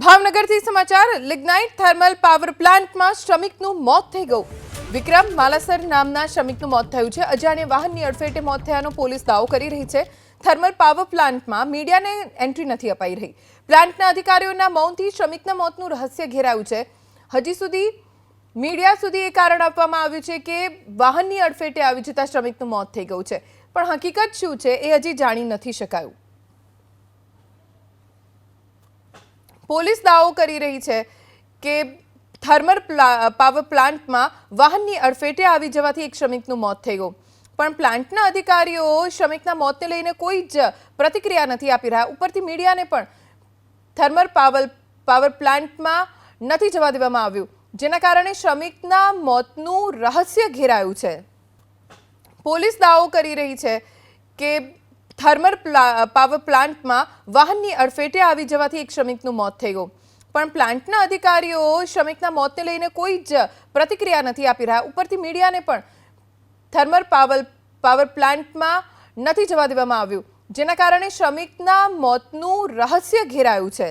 ભાવનગરથી સમાચાર lignite thermal power પ્લાન્ટમાં શ્રમિકનું મોત થઈ ગયું. વિક્રમ માલાસર નામના શ્રમિકનું મોત થયું છે. અજાણ્યા વાહનની અડફેટે મોત થયાનો પોલીસ દાવો કરી રહી છે. થર્મલ પાવર પ્લાન્ટમાં મીડિયાને એન્ટ્રી નથી અપાઈ રહી. પ્લાન્ટના અધિકારીઓના મૌનથી શ્રમિકના મોતનું રહસ્ય ઘેરાયું છે. હજી સુધી મીડિયા સુધી એ કારણ આપવામાં આવ્યું છે કે વાહનની અડફેટે આવી જતા શ્રમિકનું મોત થઈ ગયું છે, પણ હકીકત શું છે એ હજી જાણી નથી શકાયું. પોલીસ દાવો કરી રહી છે કે થર્મલ પાવર પ્લાન્ટમાં વાહનની અડફેટે આવી જવાથી એક શ્રમિકનું મોત થઈ ગયું, પણ પ્લાન્ટના અધિકારીઓ શ્રમિકના મોતને લઈને કોઈ જ પ્રતિક્રિયા નથી આપી રહ્યા. ઉપરથી મીડિયાને પણ થર્મલ પાવર પ્લાન્ટમાં નથી જવા દેવામાં આવ્યું, જેના કારણે શ્રમિકના મોતનું રહસ્ય ઘેરાયું છે. પોલીસ દાવો કરી રહી છે કે થર્મલ પાવર પ્લાન્ટમાં વાહનની અડફેટે આવી જવાથી એક શ્રમિકનું મોત થઈ ગયું, પણ પ્લાન્ટના અધિકારીઓ શ્રમિકના મોતને લઈને કોઈ જ પ્રતિક્રિયા નથી આપી રહ્યા. ઉપરથી મીડિયાને પણ થર્મલ પાવર પ્લાન્ટમાં નથી જવા દેવામાં આવ્યું, જેના કારણે શ્રમિકના મોતનું રહસ્ય ઘેરાયું છે.